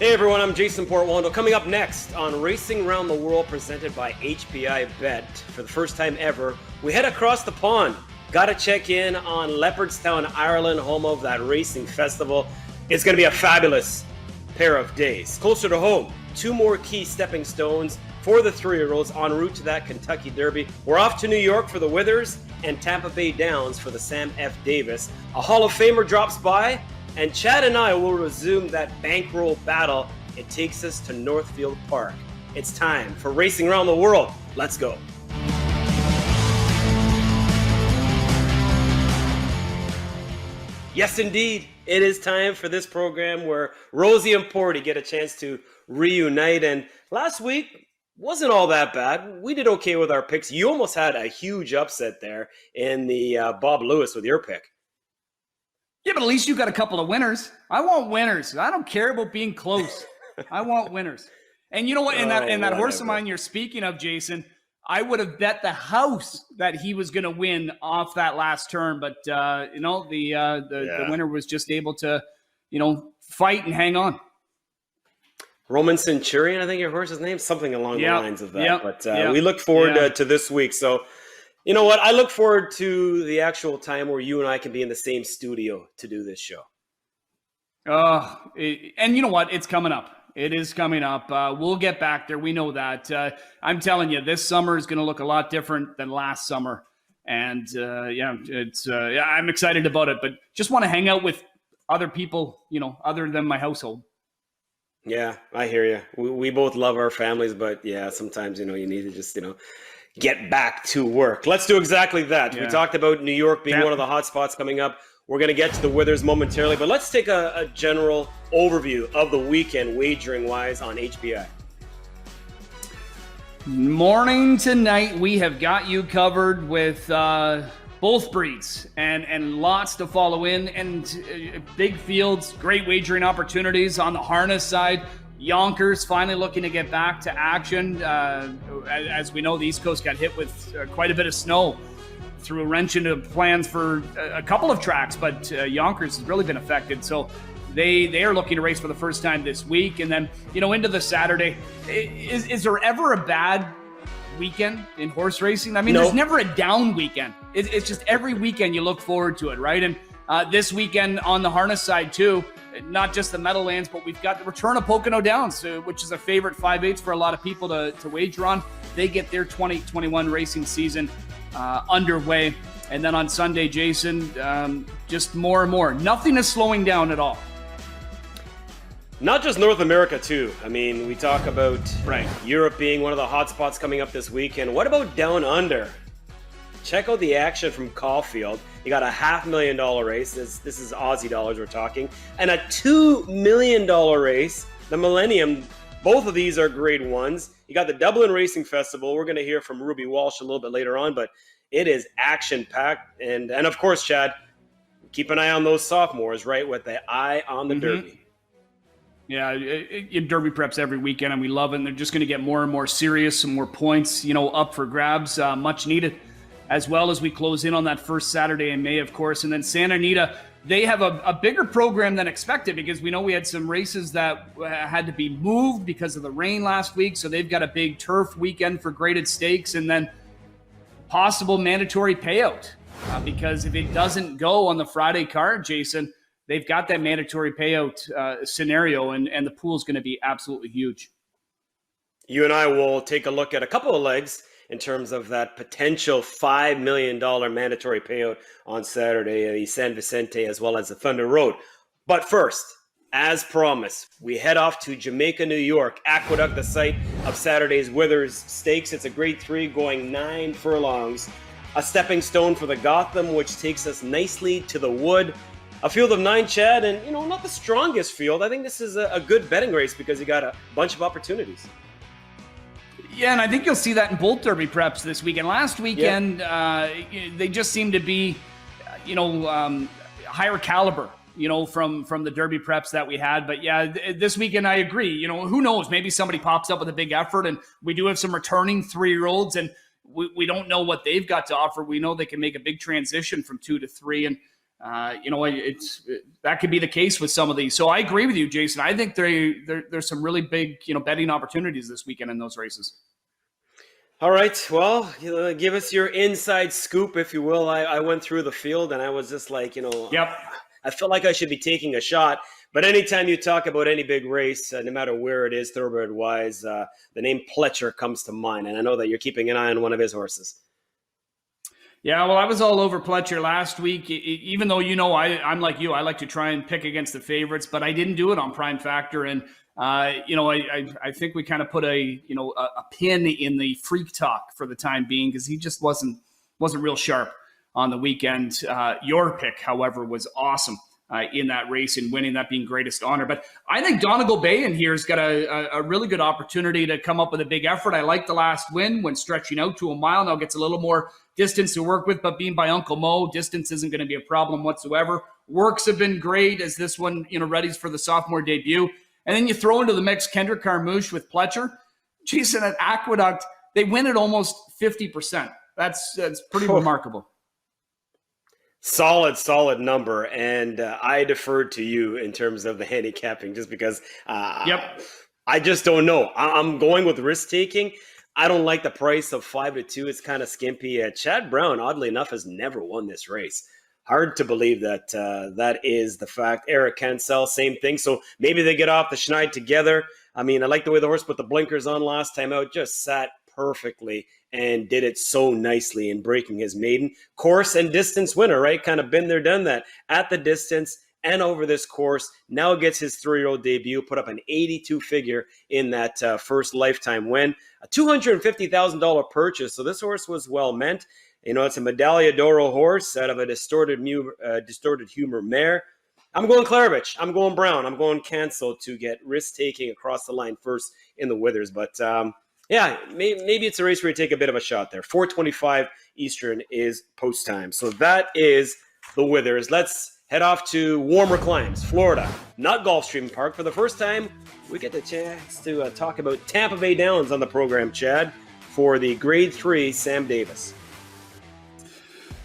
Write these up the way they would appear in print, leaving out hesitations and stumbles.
Hey everyone, I'm Jason Portwando. Coming up next on Racing Around the World presented by HPIbet. For the first time ever, we head across the pond. Got to check in on Leopardstown, Ireland, home of that racing festival. It's going to be a fabulous pair of days. Closer to home, two more key stepping stones for the three-year-olds en route to that Kentucky Derby. We're off to New York for the Withers and Tampa Bay Downs for the Sam F. Davis. A Hall of Famer drops by, and Chad and I will resume that bankroll battle. It takes us to Northfield Park. It's time for Racing Around the World. Let's go. Yes, indeed. It is time for this program where Rosie and Porty get a chance to reunite. And last week wasn't all that bad. We did okay with our picks. You almost had a huge upset there in the Bob Lewis with your pick. Yeah, but at least you got a couple of winners. I want winners. I don't care about being close. I want winners. And you know what? In that horse of mine you're speaking of, Jason, I would have bet the house that he was going to win off that last turn. But, the winner was just able to, fight and hang on. Roman Centurion, I think your horse's name, something along the lines of that. Yep. But we look forward to this week. So, you know what? I look forward to the actual time where you and I can be in the same studio to do this show. And you know what? It's coming up. It is coming up. We'll get back there. We know that. I'm telling you, this summer is going to look a lot different than last summer. And I'm excited about it, but just want to hang out with other people, other than my household. Yeah, I hear you. We both love our families, but yeah, sometimes, you need to just, get back to work. Let's do exactly that. Yeah. We talked about New York being one of the hot spots coming up. We're going to get to the Withers momentarily, but let's take a general overview of the weekend wagering-wise on HPI. Morning to night, we have got you covered with both breeds and lots to follow in, and big fields, great wagering opportunities on the harness side. Yonkers finally looking to get back to action. As we know, the East Coast got hit with quite a bit of snow. Threw a wrench into plans for a couple of tracks, but Yonkers has really been affected. So they are looking to race for the first time this week. And then, into the Saturday. Is there ever a bad weekend in horse racing? I mean, There's never a down weekend. It's just every weekend you look forward to it, right? And this weekend on the harness side too, not just the Meadowlands, but we've got the return of Pocono Downs, which is a favorite 5/8 for a lot of people to wager on. They get their 2021 racing season underway. And then on Sunday, Jason, just more and more. Nothing is slowing down at all. Not just North America, too. I mean, we talk about Europe being one of the hot spots coming up this weekend. What about down under? Check out the action from Caulfield. You got a $500,000 race. This is Aussie dollars we're talking. And a $2 million race, the Millennium. Both of these are grade ones. You got the Dublin Racing Festival. We're going to hear from Ruby Walsh a little bit later on, but it is action-packed. And of course, Chad, keep an eye on those sophomores, right, with the eye on the Derby. Yeah, Derby preps every weekend, and we love it. And they're just going to get more and more serious, some more points, up for grabs, much needed, as well as we close in on that first Saturday in May, of course. And then Santa Anita, they have a bigger program than expected because we know we had some races that had to be moved because of the rain last week. So they've got a big turf weekend for graded stakes, and then possible mandatory payout because if it doesn't go on the Friday card, Jason, they've got that mandatory payout scenario, and the pool is going to be absolutely huge. You and I will take a look at a couple of legs in terms of that potential $5 million mandatory payout on Saturday, the San Vicente as well as the Thunder Road. But first, as promised, we head off to Jamaica, New York. Aqueduct, the site of Saturday's Withers Stakes. It's a grade 3 going 9 furlongs. A stepping stone for the Gotham, which takes us nicely to the Wood. A field of 9, Chad, and, not the strongest field. I think this is a good betting race because you got a bunch of opportunities. Yeah, and I think you'll see that in both Derby preps this weekend. Last weekend, they just seem to be, higher caliber, from the Derby preps that we had. But yeah, this weekend, I agree. Who knows? Maybe somebody pops up with a big effort, and we do have some returning 3-year-olds, and we don't know what they've got to offer. We know they can make a big transition from 2 to 3, and that could be the case with some of these. So I agree with you, Jason. I think there's some really big, betting opportunities this weekend in those races. All right. Well, give us your inside scoop, if you will. I went through the field and I was just like, Yep. I felt like I should be taking a shot. But anytime you talk about any big race, no matter where it is, thoroughbred-wise, the name Pletcher comes to mind. And I know that you're keeping an eye on one of his horses. Yeah, well, I was all over Pletcher last week, even though, I'm like you. I like to try and pick against the favorites, but I didn't do it on Prime Factor. And, I think we kind of put a pin in the freak talk for the time being because he just wasn't real sharp on the weekend. Your pick, however, was awesome in that race and winning, that being greatest honor. But I think Donegal Bay in here has got a really good opportunity to come up with a big effort. I like the last win when stretching out to a mile. Now gets a little more distance to work with, but being by Uncle Mo, distance isn't going to be a problem whatsoever. Works have been great as this one, readies for the sophomore debut. And then you throw into the mix Kendrick Carmouche with Pletcher. Jason, at Aqueduct, they win at almost 50%. That's pretty remarkable. Solid number, and I deferred to you in terms of the handicapping just because I just don't know. I'm going with risk-taking. I don't like the price of 5-2. It's kind of skimpy. Chad Brown, oddly enough, has never won this race. Hard to believe that that is the fact. Eric Cancel, same thing. So maybe they get off the schneid together. I mean, I like the way the horse put the blinkers on last time out. Just sat perfectly and did it so nicely in breaking his maiden course and distance winner, right? Kind of been there, done that at the distance and over this course. Now gets his 3-year-old debut, put up an 82 figure in that first lifetime win, a $250,000 purchase. So this horse was well meant. It's a Medaglia d'Oro horse out of a distorted humor mare. I'm going Klarovich. I'm going Brown. I'm going Cancel to get risk-taking across the line first in the Withers. But maybe it's a race where you take a bit of a shot there. 4:25 Eastern is post time. So that is the Withers. Let's head off to warmer climes, Florida, not Gulfstream Park. For the first time, we get the chance to talk about Tampa Bay Downs on the program, Chad, for the Grade 3 Sam Davis.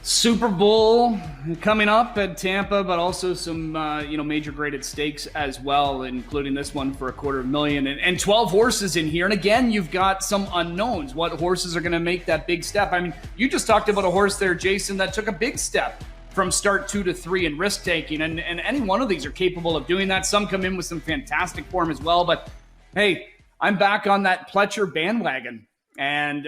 Super Bowl coming up at Tampa, but also some major graded stakes as well, including this one for $250,000 and 12 horses in here. And again, you've got some unknowns. What horses are going to make that big step? I mean, you just talked about a horse there, Jason, that took a big step from start 2 to 3 in risk taking, and any one of these are capable of doing that. Some come in with some fantastic form as well. But hey, I'm back on that Pletcher bandwagon. And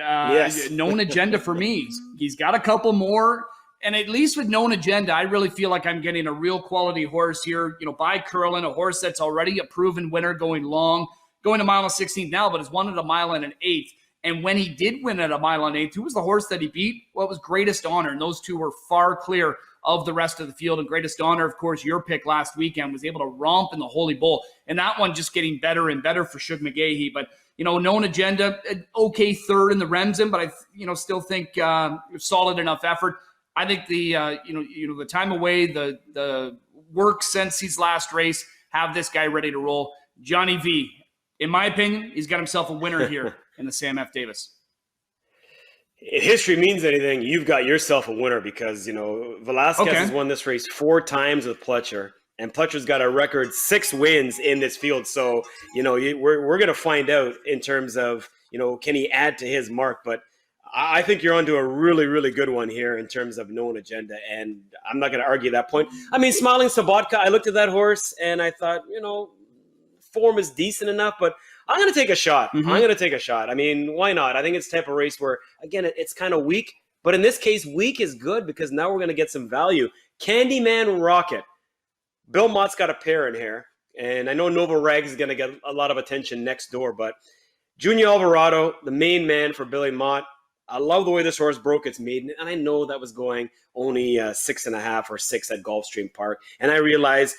Known Agenda for me. He's got a couple more. And at least with Known Agenda, I really feel like I'm getting a real quality horse here. By Curlin, a horse that's already a proven winner going long, going a mile and 16th now, but has won at a mile and an eighth. And when he did win at a mile and an eighth, who was the horse that he beat? Well, it was Greatest Honor. And those two were far clear of the rest of the field. And Greatest Honor, of course, your pick last weekend, was able to romp in the Holy Bull. And that one just getting better and better for Shug McGahee. But Known Agenda, okay third in the Remsen, but I still think solid enough effort. I think the time away, the work since his last race, have this guy ready to roll. Johnny V, in my opinion, he's got himself a winner here in the Sam F. Davis. If history means anything, you've got yourself a winner because, Velasquez has won this race 4 times with Pletcher. And Pletcher's got a record 6 wins in this field. So, we're going to find out in terms of, can he add to his mark? But I think you're onto a really, really good one here in terms of Known Agenda. And I'm not going to argue that point. I mean, Smiling Sabatka, I looked at that horse and I thought, form is decent enough, but I'm going to take a shot. I'm going to take a shot. I mean, why not? I think it's the type of race where, again, it's kind of weak. But in this case, weak is good because now we're going to get some value. Candyman Rocket. Bill Mott's got a pair in here, and I know Nova Rags is going to get a lot of attention next door, but Junior Alvarado, the main man for Billy Mott, I love the way this horse broke its maiden, and I know that was going only 6.5 or 6 at Gulfstream Park, and I realize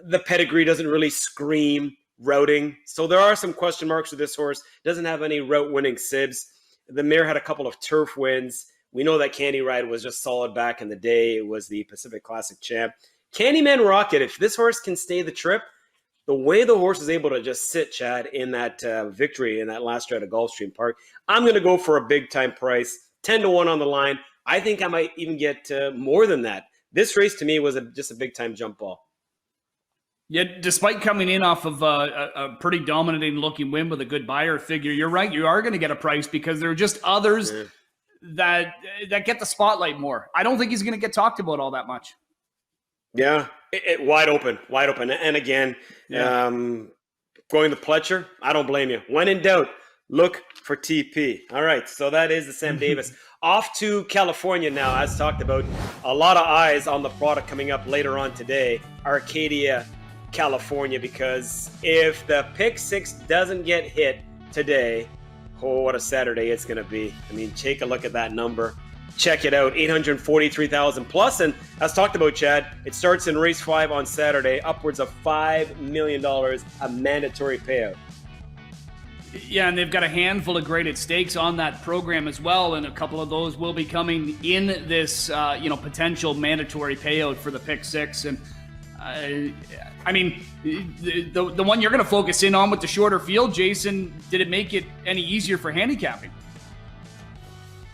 the pedigree doesn't really scream routing, so there are some question marks with this horse. Doesn't have any route-winning sibs. The mare had a couple of turf wins. We know that Candy Ride was just solid back in the day. It was the Pacific Classic champ. Candyman Rocket, if this horse can stay the trip, the way the horse is able to just sit, Chad, in that victory in that last stretch at Gulfstream Park, I'm going to go for a big-time price, 10-1 on the line. I think I might even get more than that this race to me was just a big time jump ball. Yeah, despite coming in off of a pretty dominating looking win with a good buyer figure, you're right. You are going to get a price because there are just others that get the spotlight more. I don't think he's going to get talked about all that much. Yeah, wide open. And again, going to Pletcher, I don't blame you. When in doubt, look for TP. All right, so that is the Sam Davis. Off to California now, as talked about. A lot of eyes on the product coming up later on today. Arcadia, California, because if the pick 6 doesn't get hit today, oh, what a Saturday it's going to be. I mean, take a look at that number. Check it out, 843,000 plus. And as talked about, Chad, it starts in race 5 on Saturday, upwards of $5 million, a mandatory payout. Yeah, and they've got a handful of graded stakes on that program as well, and a couple of those will be coming in this, potential mandatory payout for the pick 6. And I mean, the one you're going to focus in on with the shorter field, Jason, did it make it any easier for handicapping?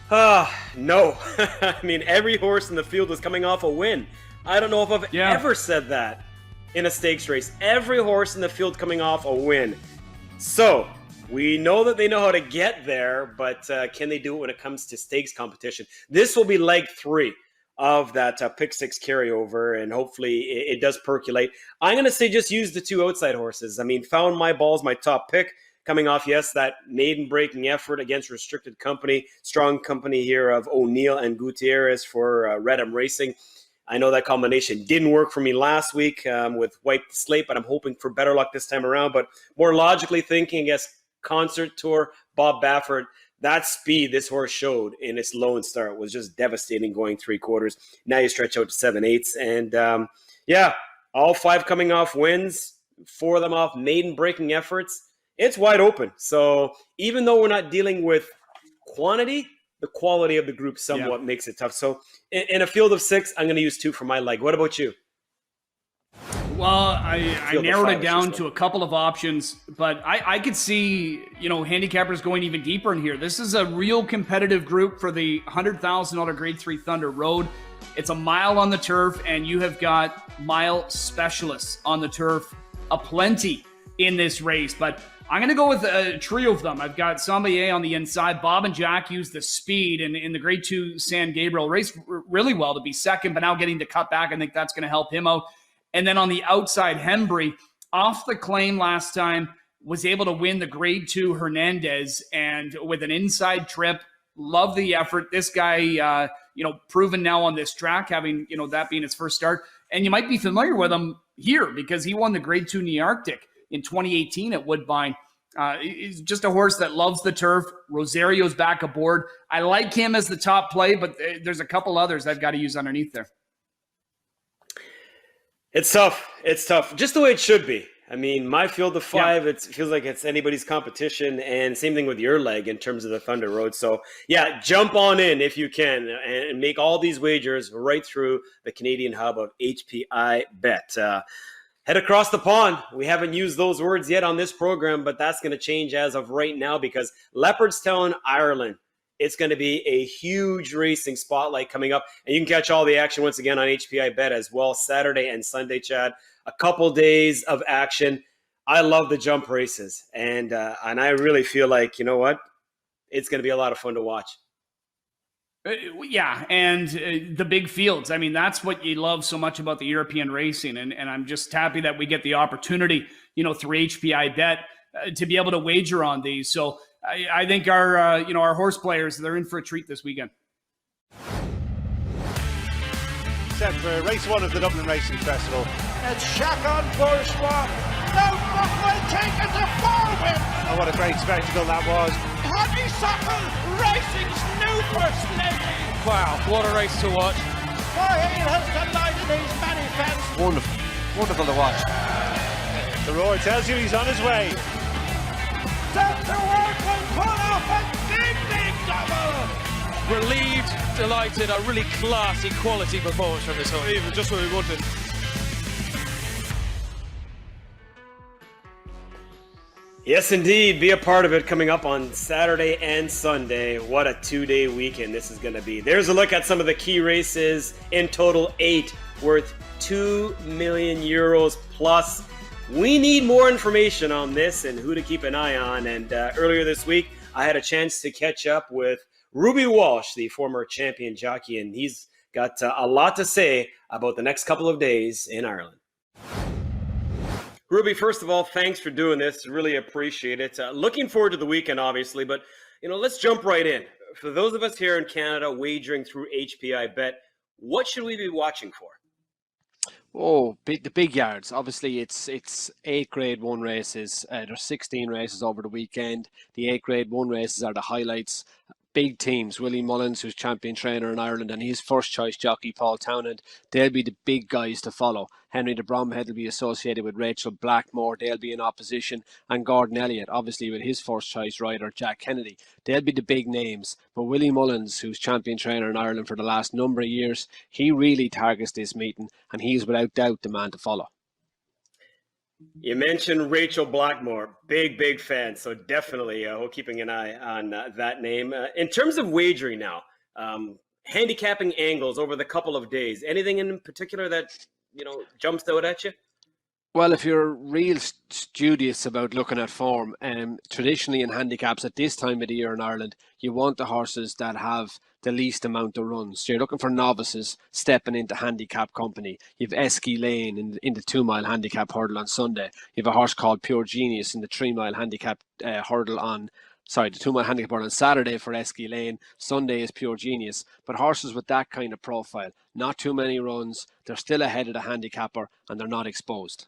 No. I mean, every horse in the field is coming off a win. I don't know if I've ever said that in a stakes race. Every horse in the field coming off a win. So we know that they know how to get there, but can they do it when it comes to stakes competition? This will be leg 3 of that pick 6 carryover, and hopefully it does percolate. I'm going to say just use the 2 outside horses. I mean, Found My Ball's my top pick, coming off, that maiden breaking effort against restricted company, strong company here of O'Neill and Gutierrez for Redham Racing. I know that combination didn't work for me last week with Wipe the Slate, but I'm hoping for better luck this time around. But more logically thinking, I guess, Concert Tour, Bob Baffert, that speed this horse showed in its low and start was just devastating going 3/4. Now you stretch out to 7/8. And all 5 coming off wins, 4 of them off maiden breaking efforts. It's wide open. So even though we're not dealing with quantity, the quality of the group somewhat makes it tough. So in a field of 6, I'm going to use 2 for my leg. What about you? Well, I narrowed it down to a couple of options, but I could see, handicappers going even deeper in here. This is a real competitive group for the $100,000 Grade 3 Thunder Road. It's a mile on the turf, and you have got mile specialists on the turf aplenty in this race. But I'm going to go with a trio of them. I've got Sambaye on the inside. Bob and Jack use the speed, and in the Grade 2 San Gabriel raced really well to be second, but now getting to cut back, I think that's going to help him out. And then on the outside, Hembry, off the claim last time, was able to win the Grade 2 Hernandez, and with an inside trip, love the effort. This guy, proven now on this track, having, that being his first start. And you might be familiar with him here because he won the Grade 2 Nearctic in 2018 at Woodbine. He's just a horse that loves the turf. Rosario's back aboard. I like him as the top play, but there's a couple others I've got to use underneath there. It's tough. Just the way it should be. I mean, my field of 5, it feels like it's anybody's competition, and same thing with your leg in terms of the Thunder Road. So, jump on in if you can and make all these wagers right through the Canadian hub of HPIbet. Head across the pond. We haven't used those words yet on this program, but that's going to change as of right now because Leopardstown, Ireland, it's going to be a huge racing spotlight coming up. And you can catch all the action once again on HPIbet as well, Saturday and Sunday, Chad. A couple days of action. I love the jump races. And I really feel like, you know what? It's going to be a lot of fun to watch. And the big fields. I mean, that's what you love so much about the European racing. And I'm just happy that we get the opportunity, through HPIbet to be able to wager on these. So I think our horse players, they're in for a treat this weekend. Set for race 1 of the Dublin Racing Festival. It's Chacon Bourgeois. No, will take it to 4 win. Oh, what a great spectacle that was. Honeysuckle Racing's new first lady. Wow, what a race to watch. He has delighted his many fans. Wonderful to watch. The roar tells you he's on his way. Set to work and pull off a big double. Relieved, delighted, a really classy quality performance from this horse. Even just what we wanted. Yes, indeed. Be a part of it coming up on Saturday and Sunday. What a 2-day weekend this is going to be. There's a look at some of the key races. In total, 8 worth 2 million euros plus. We need more information on this and who to keep an eye on. And earlier this week, I had a chance to catch up with Ruby Walsh, the former champion jockey, and he's got a lot to say about the next couple of days in Ireland. Ruby, first of all, thanks for doing this. Really appreciate it. Looking forward to the weekend, obviously, but let's jump right in. For those of us here in Canada wagering through HPIbet, what should we be watching for? Oh, the big yards. Obviously, it's 8 Grade 1 races. There's 16 races over the weekend. The 8 Grade 1 races are the highlights. Big teams, Willie Mullins, who's champion trainer in Ireland, and his first choice jockey, Paul Townend. They'll be the big guys to follow. Henry de Bromhead will be associated with Rachel Blackmore. They'll be in opposition. And Gordon Elliott, obviously with his first choice rider, Jack Kennedy. They'll be the big names. But Willie Mullins, who's champion trainer in Ireland for the last number of years, he really targets this meeting, and he's without doubt the man to follow. You mentioned Rachel Blackmore, big fan, so definitely we're keeping an eye on that name. In terms of wagering now, handicapping angles over the couple of days, anything in particular that jumps out at you? Well, if you're real studious about looking at form, traditionally in handicaps at this time of the year in Ireland, you want the horses that have the least amount of runs. So you're looking for novices stepping into handicap company. You have Esky Lane in the 2 mile handicap hurdle on Sunday. You have a horse called Pure Genius in the 3 mile handicap hurdle the 2 mile handicap hurdle on Saturday for Esky Lane. Sunday is Pure Genius. But horses with that kind of profile, not too many runs, they're still ahead of the handicapper and they're not exposed.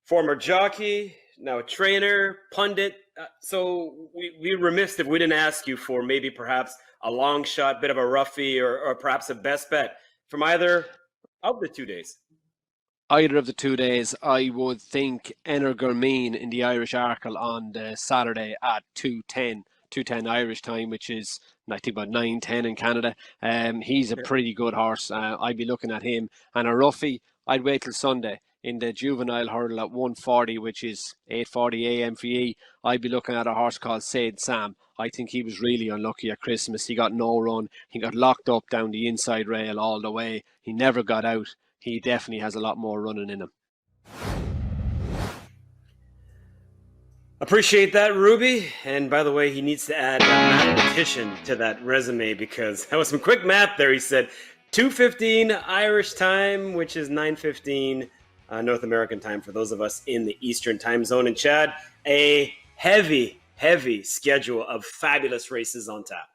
Former jockey, now a trainer, pundit. So we're remiss if we didn't ask you for maybe perhaps a long shot, bit of a roughie, or perhaps a best bet from either of the 2 days. Either of the 2 days, I would think Energurmeen in the Irish Arkle on the Saturday at 2:10 Irish time, which is I think about 9:10 in Canada. He's a pretty good horse. I'd be looking at him. And a roughie, I'd wait till Sunday. In the juvenile hurdle at 1:40, which is 8:40 a.m. for ye, I'd be looking at a horse called Said Sam. I think he was really unlucky at Christmas. He got no run. He got locked up down the inside rail all the way. He never got out. He definitely has a lot more running in him. Appreciate that, Ruby. And by the way, he needs to add a mathematician to that resume because that was some quick math there. He said 2:15 Irish time, which is 9:15 North American time for those of us in the Eastern time zone. And Chad, a heavy schedule of fabulous races on tap.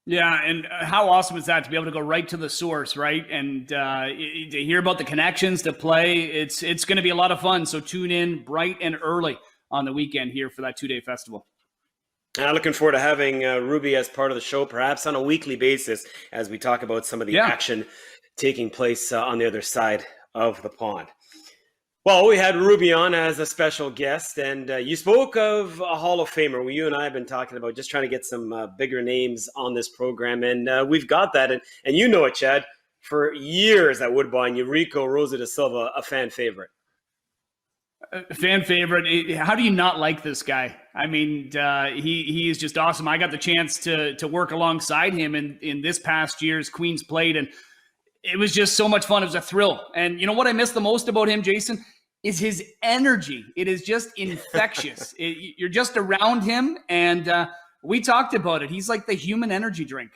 Yeah, and how awesome is that to be able to go right to the source, right? And to hear about the connections to play, it's going to be a lot of fun. So tune in bright and early on the weekend here for that 2-day festival. Looking forward to having Ruby as part of the show, perhaps on a weekly basis, as we talk about some of the action taking place on the other side of the pond. Well, we had Ruby on as a special guest, and you spoke of a Hall of Famer. Well, you and I have been talking about just trying to get some bigger names on this program, and we've got that. And you know it, Chad, for years at Woodbine, Eurico Rosa da Silva, a fan favorite. Fan favorite. How do you not like this guy? I mean, he is just awesome. I got the chance to work alongside him in this past year's Queen's Plate, and it was just so much fun. It was a thrill. And you know what I miss the most about him, Jason, is his energy. It is just infectious. You're just around him, and we talked about it. He's like the human energy drink.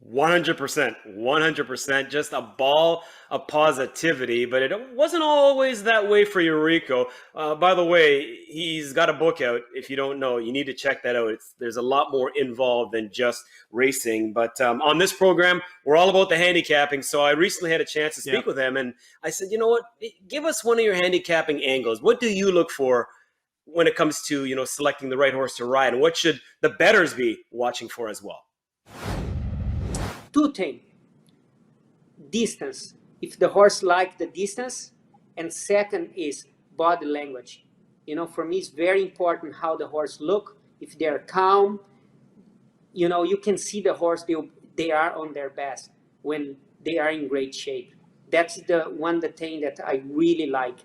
100%, just a ball of positivity, but it wasn't always that way for Eurico. By the way, he's got a book out. If you don't know, you need to check that out. There's a lot more involved than just racing. But on this program, we're all about the handicapping. So I recently had a chance to speak with him, and I said, you know what, give us one of your handicapping angles. What do you look for when it comes to, selecting the right horse to ride? And what should the bettors be watching for as well? 2 things. Distance, if the horse likes the distance, and second is body language. For me, it's very important how the horse look. If they're calm, you can see the horse, they are on their best when they are in great shape. That's the thing that I really like.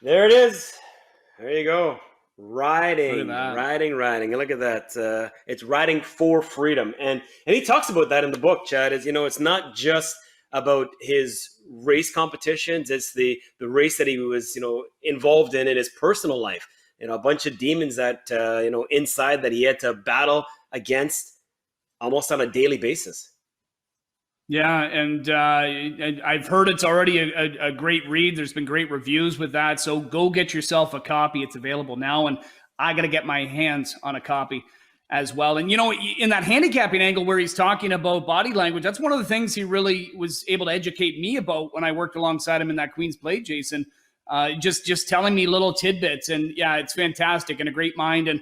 There it is. There you go. Look at that. Riding. Look at that. It's riding for freedom. And he talks about that in the book, Chad, is, it's not just about his race competitions. It's the race that he was, involved in his personal life. A bunch of demons that, inside that he had to battle against almost on a daily basis. Yeah, and I've heard it's already a great read. There's been great reviews with that. So go get yourself a copy. It's available now, and I got to get my hands on a copy as well. And, in that handicapping angle where he's talking about body language, that's one of the things he really was able to educate me about when I worked alongside him in that Queen's Plate, Jason. Just telling me little tidbits. And, yeah, it's fantastic and a great mind. And,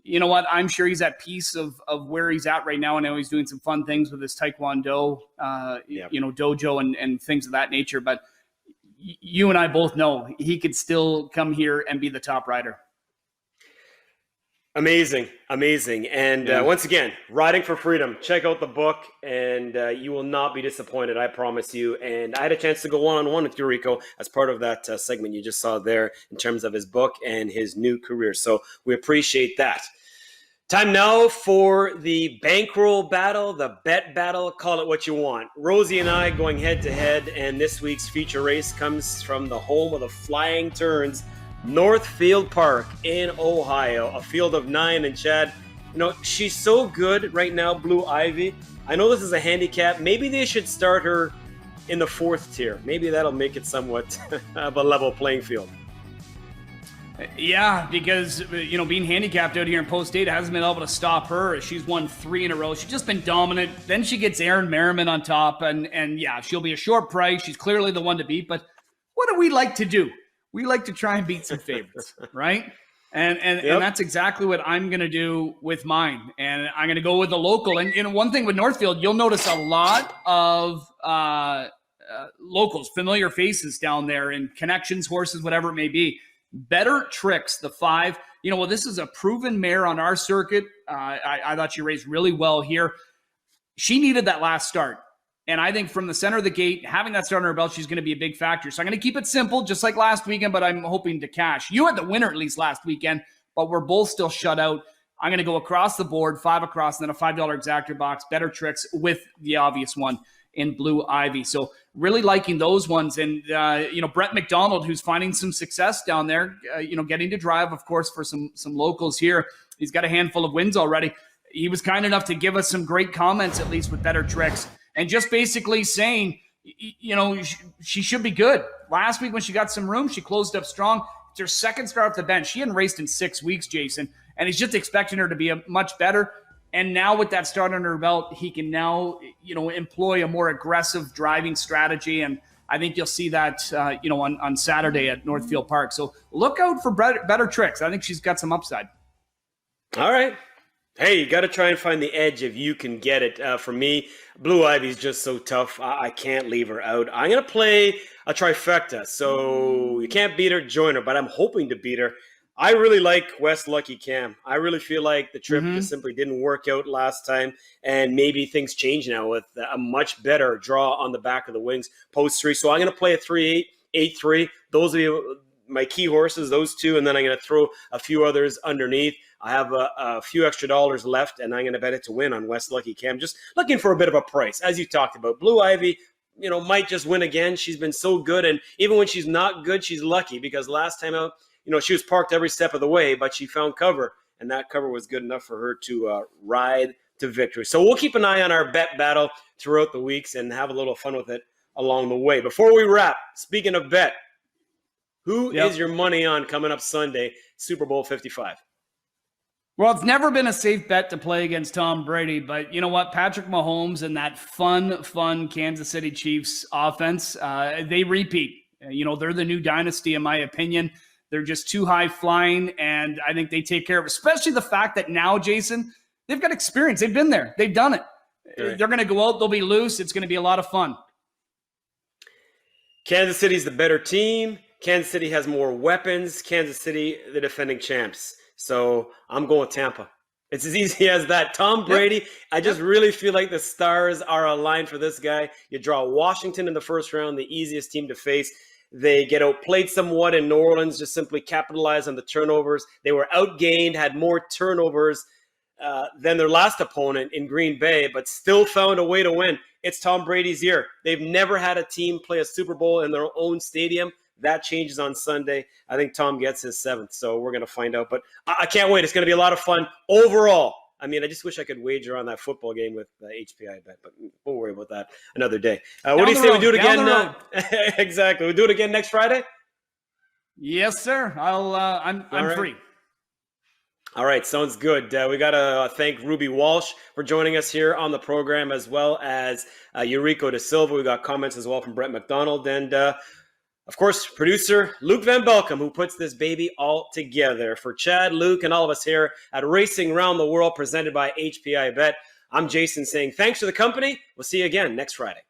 you know what? I'm sure he's at peace of where he's at right now. I know he's doing some fun things with his Taekwondo, dojo and things of that nature. But you and I both know he could still come here and be the top rider. Amazing. And once again, Riding for Freedom. Check out the book, and you will not be disappointed, I promise you. And I had a chance to go one-on-one with Rico as part of that segment you just saw there in terms of his book and his new career. So we appreciate that. Time now for the bankroll battle, the bet battle, call it what you want. Rosie and I going head-to-head, and this week's feature race comes from the home of the Flying Turns, Northfield Park in Ohio, a field of 9. And Chad, she's so good right now, Blue Ivy. I know this is a handicap. Maybe they should start her in the 4th tier. Maybe that'll make it somewhat of a level playing field. Yeah, because, being handicapped out here in Post State hasn't been able to stop her. She's won 3 in a row. She's just been dominant. Then she gets Aaron Merriman on top, and yeah, she'll be a short price. She's clearly the one to beat, but what do we like to do? We like to try and beat some favorites, right? And that's exactly what I'm going to do with mine. And I'm going to go with the local. And one thing with Northfield, you'll notice a lot of locals, familiar faces down there, and connections, horses, whatever it may be. Better Tricks, the 5. This is a proven mare on our circuit. I thought she raced really well here. She needed that last start. And I think from the center of the gate, having that start on her belt, she's going to be a big factor. So I'm going to keep it simple, just like last weekend, but I'm hoping to cash. You had the winner at least last weekend, but we're both still shut out. I'm going to go across the board, 5 across, and then a $5 exactor box, Better Tricks with the obvious one in Blue Ivy. So really liking those ones. And, Brett McDonald, who's finding some success down there, getting to drive, of course, for some locals here. He's got a handful of wins already. He was kind enough to give us some great comments, at least with Better Tricks. And just basically saying, she should be good. Last week when she got some room, she closed up strong. It's her second start off the bench. She hadn't raced in 6 weeks, Jason. And he's just expecting her to be much better. And now with that start under her belt, he can now, employ a more aggressive driving strategy. And I think you'll see that, on Saturday at Northfield Park. So look out for Better Tricks. I think she's got some upside. All right. Hey, you got to try and find the edge if you can get it. For me, Blue Ivy's just so tough. I can't leave her out. I'm going to play a trifecta. So you can't beat her, join her, but I'm hoping to beat her. I really like West Lucky Cam. I really feel like the trip just simply didn't work out last time, and maybe things change now with a much better draw on the back of the wings, post 3. So I'm going to play a 3-8, 8-3. Those are my key horses, those 2, and then I'm going to throw a few others underneath. I have a few extra dollars left, and I'm going to bet it to win on West Lucky Cam. Just looking for a bit of a price, as you talked about. Blue Ivy, might just win again. She's been so good, and even when she's not good, she's lucky, because last time out, she was parked every step of the way, but she found cover, and that cover was good enough for her to ride to victory. So we'll keep an eye on our bet battle throughout the weeks and have a little fun with it along the way. Before we wrap, speaking of bet, who is your money on coming up Sunday, Super Bowl 55? Well, it's never been a safe bet to play against Tom Brady, but you know what? Patrick Mahomes and that fun Kansas City Chiefs offense, they repeat. They're the new dynasty, in my opinion. They're just too high flying, and I think they take care of it, especially the fact that now, Jason, they've got experience. They've been there. They've done it. Right. They're going to go out. They'll be loose. It's going to be a lot of fun. Kansas City's the better team. Kansas City has more weapons. Kansas City, the defending champs. So I'm going with Tampa. It's as easy as that. Tom Brady, I just really feel like the stars are aligned for this guy. You draw Washington in the first round, the easiest team to face. They get outplayed somewhat in New Orleans, just simply capitalize on the turnovers. They were outgained, had more turnovers than their last opponent in Green Bay, but still found a way to win. It's Tom Brady's year. They've never had a team play a Super Bowl in their own stadium. That changes on Sunday. I think Tom gets his 7th, so we're going to find out. But I can't wait. It's going to be a lot of fun overall. I mean, I just wish I could wager on that football game with HPIbet, but we'll worry about that another day. What do you say we do it again? Exactly. We do it again next Friday? Yes, sir. I'm free. All right, sounds good. We got to thank Ruby Walsh for joining us here on the program, as well as Eurico Da Silva. We got comments as well from Brett McDonald, and of course, producer Luke Van Belkom, who puts this baby all together. For Chad, Luke, and all of us here at Racing Around the World, presented by HPIbet, I'm Jason saying thanks for the company. We'll see you again next Friday.